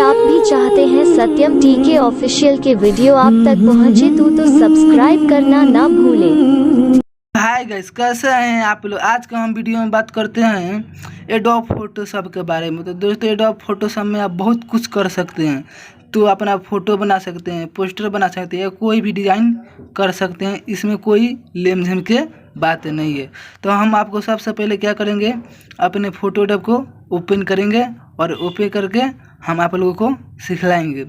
आप भी चाहते हैं सत्यम टीके ऑफिशियल के वीडियो आप तक पहुंचे तो सब्सक्राइब करना ना भूलें। हाय गाइस, कैसे हैं आप लोग। आज का हम वीडियो में बात करते हैं एडोब फोटोशॉप के बारे में। तो दोस्तों, एडोब फोटोशॉप में आप बहुत कुछ कर सकते हैं। तो अपना फ़ोटो बना सकते हैं, पोस्टर बना सकते हैं, कोई भी डिज़ाइन कर सकते हैं। इसमें कोई लेम झेम के बात नहीं है। तो हम आपको सबसे पहले क्या करेंगे, अपने फ़ोटो एडोब को ओपन करेंगे और ओपन करके हम आप लोगों को सिखलाएँगे।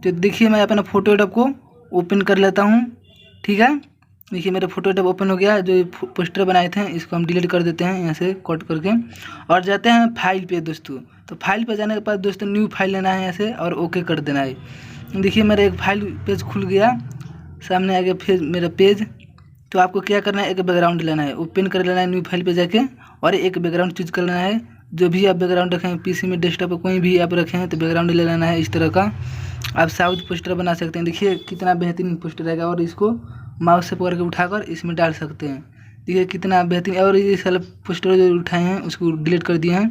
तो देखिए, मैं अपना फ़ोटो एडोब को ओपन कर लेता हूँ। ठीक है, देखिए मेरा फोटो एडोब ओपन हो गया। जो पोस्टर बनाए थे इसको हम डिलीट कर देते हैं यहाँ से कट करके, और जाते हैं फाइल पे दोस्तों। तो फाइल पे जाने के बाद दोस्तों न्यू फाइल लेना है यहाँ से और ओके कर देना है। देखिए मेरा एक फाइल पेज खुल गया, सामने आ गया फिर मेरा पेज। तो आपको क्या करना है, एक बैकग्राउंड लेना है, ओपन कर लेना है न्यू फाइल पे जाके, और एक बैकग्राउंड चूज कर लेना है। जो भी आप बैकग्राउंड रखें हैं, पीसी में, डेस्कटॉप पर कोई भी आप रखे हैं तो बैकग्राउंड ले लेना है इस तरह का। आप साउथ पोस्टर बना सकते हैं। देखिए कितना बेहतरीन पोस्टर रहेगा, और इसको माउस से पकड़ के उठाकर इसमें डाल सकते हैं। देखिए कितना बेहतरीन। और ये सारे पोस्टर जो उठाए हैं उसको डिलीट कर दिए हैं।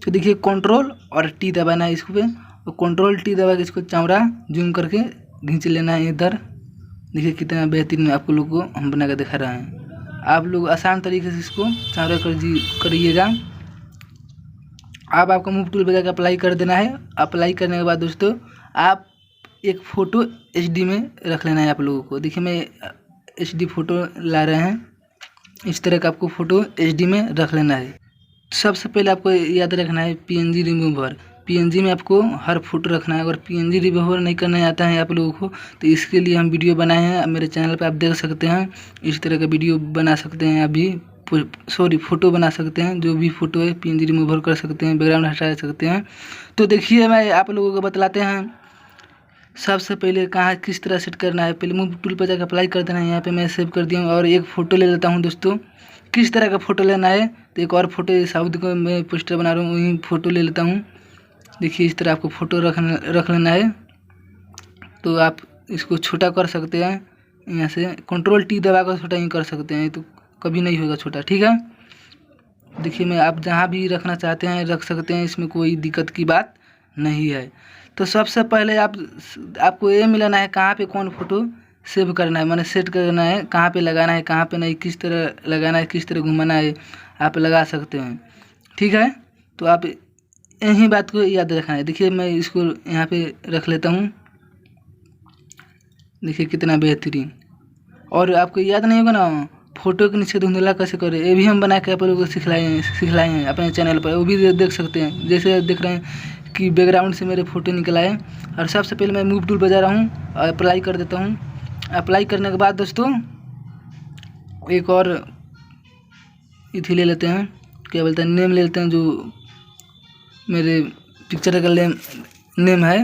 तो देखिए कंट्रोल और टी दबाना है इसको पे, और कंट्रोल टी दबा के इसको चौड़ा जूम करके खींच लेना है इधर। देखिए कितना बेहतरीन आपको लोग को हम बना के दिखा रहे हैं। आप लोग आसान तरीके से इसको चौड़ा करिएगा। अब आपको मूव टूल पे जाकर अप्लाई कर देना है। अप्लाई करने के बाद दोस्तों, आप एक फ़ोटो HD में रख लेना है आप लोगों को। देखिए मैं HD फ़ोटो ला रहे हैं, इस तरह का आपको फ़ोटो HD में रख लेना है। सबसे पहले आपको याद रखना है PNG रिमूवर। PNG में आपको हर फोटो रखना है। अगर PNG रिमूवर नहीं करना आता है आप लोगों को तो इसके लिए हम वीडियो बनाए हैं, मेरे चैनल पे आप देख सकते हैं। इस तरह का वीडियो बना सकते हैं, अभी फ़ोटो बना सकते हैं। जो भी फ़ोटो है PNG रिमूवर कर सकते हैं, बैकग्राउंड हटा सकते हैं। तो देखिए मैं आप लोगों को बतलाते हैं सबसे पहले कहाँ किस तरह सेट करना है। पहले मूव टूल पर जाकर अप्लाई कर देना है। यहाँ पे मैं सेव कर दिया हूँ, और एक फ़ोटो ले लेता हूँ दोस्तों। किस तरह का फ़ोटो लेना है, तो एक और फोटो साउथ को मैं पोस्टर बना रहा हूँ, वही फ़ोटो ले लेता हूँ। देखिए इस तरह आपको फ़ोटो रख लेना है। तो आप इसको छोटा कर सकते हैं, यहाँ से कंट्रोल टी दबा कर छोटा ही कर सकते हैं, तो कभी नहीं होगा छोटा। ठीक है, देखिए मैं आप जहाँ भी रखना चाहते हैं रख सकते हैं, इसमें कोई दिक्कत की बात नहीं है। तो सबसे पहले आपको ये मिलाना है कहाँ पे कौन फ़ोटो सेव करना है, मैंने सेट करना है, कहाँ पे लगाना है, कहाँ पे नहीं, किस तरह लगाना है, किस तरह घुमाना है, आप लगा सकते हैं। ठीक है, तो आप यही बात को याद रखना है। देखिए मैं इसको यहाँ पे रख लेता हूँ। देखिए कितना बेहतरीन। और आपको याद नहीं होगा ना फ़ोटो के नीचे धुंधला कैसे करें, ये भी हम बना के आप लोगों को सिखलाए हैं अपने चैनल पर, वो भी देख सकते हैं। जैसे देख रहे हैं कि बैकग्राउंड से मेरे फ़ोटो निकल आए। और सबसे पहले मैं मूव टूल पर जा रहा हूँ और अप्लाई कर देता हूँ। अप्लाई करने के बाद दोस्तों एक और इथी ले लेते हैं, क्या बोलते हैं, नेम ले लेते हैं। जो मेरे पिक्चर का नेम है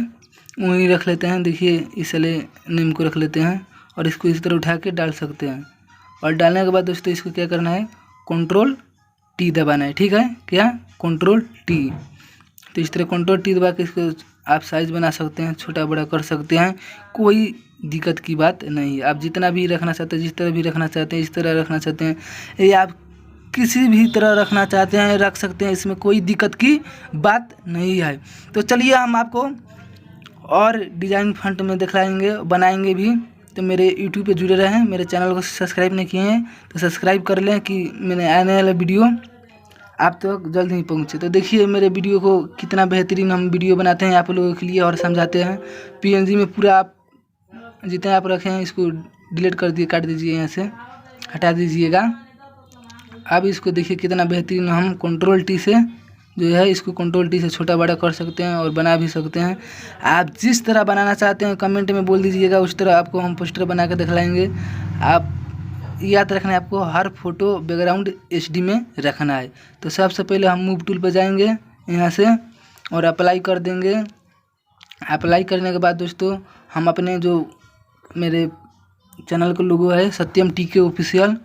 वही रख लेते हैं। देखिए इस वाले नेम को रख लेते हैं और इसको इस तरह उठा के डाल सकते हैं। और डालने के बाद दोस्तों इसको क्या करना है, कंट्रोल टी दबाना है। ठीक है, क्या कंट्रोल टी। तो इस तरह कंट्रोल टी दबा के इसको आप साइज़ बना सकते हैं, छोटा बड़ा कर सकते हैं, कोई दिक्कत की बात नहीं है। आप जितना भी रखना चाहते हैं, जिस तरह भी रखना चाहते हैं, इस तरह रखना चाहते हैं, ये आप किसी भी तरह रखना चाहते हैं रख सकते हैं, इसमें कोई दिक्कत की बात नहीं है। तो चलिए हम आपको और डिज़ाइन फंट में दिखलाएंगे, बनाएंगे भी। तो मेरे YouTube पे जुड़े रहें, मेरे चैनल को सब्सक्राइब नहीं किए हैं तो सब्सक्राइब कर लें कि मैंने आने वाला वीडियो आप तक जल्द ही पहुँचे। तो देखिए मेरे वीडियो को कितना बेहतरीन हम वीडियो बनाते हैं आप लोगों के लिए और समझाते हैं। PNG में पूरा आप जितने आप रखे हैं इसको डिलीट कर दिए, काट दीजिए, यहाँ से हटा दीजिएगा। अब इसको देखिए कितना बेहतरीन हम कंट्रोल टी से जो है इसको कंट्रोल टी से छोटा बड़ा कर सकते हैं और बना भी सकते हैं। आप जिस तरह बनाना चाहते हैं कमेंट में बोल दीजिएगा, उस तरह आपको हम पोस्टर बना के दिखलाएंगे। आप याद रखना है आपको हर फोटो बैकग्राउंड HD में रखना है। तो सबसे पहले हम मूव टूल पर जाएंगे यहाँ से और अप्लाई कर देंगे। अप्लाई करने के बाद दोस्तों हम अपने जो मेरे चैनल का लोगो है सत्यम टीके ऑफिशियल,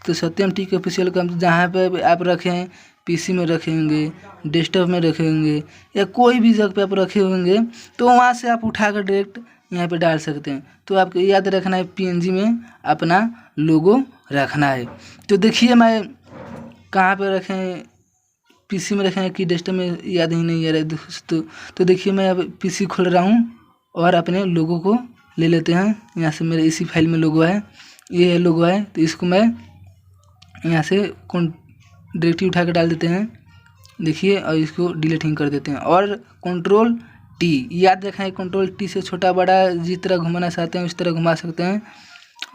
तो सत्यम टीके ऑफिशियल को हम जहाँ पे आप रखें, PC में रखेंगे, डेस्कटॉप में रखेंगे, या कोई भी जगह पे आप रखे होंगे तो वहाँ से आप उठाकर डायरेक्ट यहाँ पे डाल सकते हैं। तो आपको याद रखना है PNG में अपना लोगो रखना है। तो देखिए मैं कहाँ पे रखें, पीसी में रखे हैं कि डेस्कटॉप में याद ही नहीं आ रहा है दोस्तों। तो देखिए मैं अब पीसी खोल रहा हूँ और अपने लोगो को ले लेते हैं। यहाँ से मेरे इसी फाइल में लोगो है, ये है लोगो है। तो इसको मैं यहाँ से डायरेक्टली उठा के डाल देते हैं, देखिए, और इसको डिलीटिंग कर देते हैं। और कंट्रोल टी, याद रखें कंट्रोल टी से छोटा बड़ा जिस तरह घुमाना चाहते हैं उस तरह घुमा सकते हैं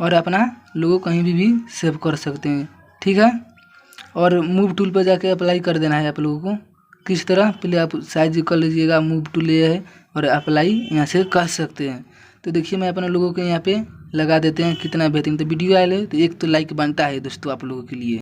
और अपना लोगो कहीं भी सेव कर सकते हैं, ठीक है। और मूव टूल पर जाके अप्लाई कर देना है आप लोगों को। किस तरह, पहले आप साइज कर लीजिएगा, मूव टूल ये है और अप्लाई यहाँ से कर सकते हैं। तो देखिए मैं अपने लोगों के यहाँ पे लगा देते हैं, कितना बेहतरीन। तो वीडियो आए तो एक तो लाइक बनता है दोस्तों आप लोगों के लिए।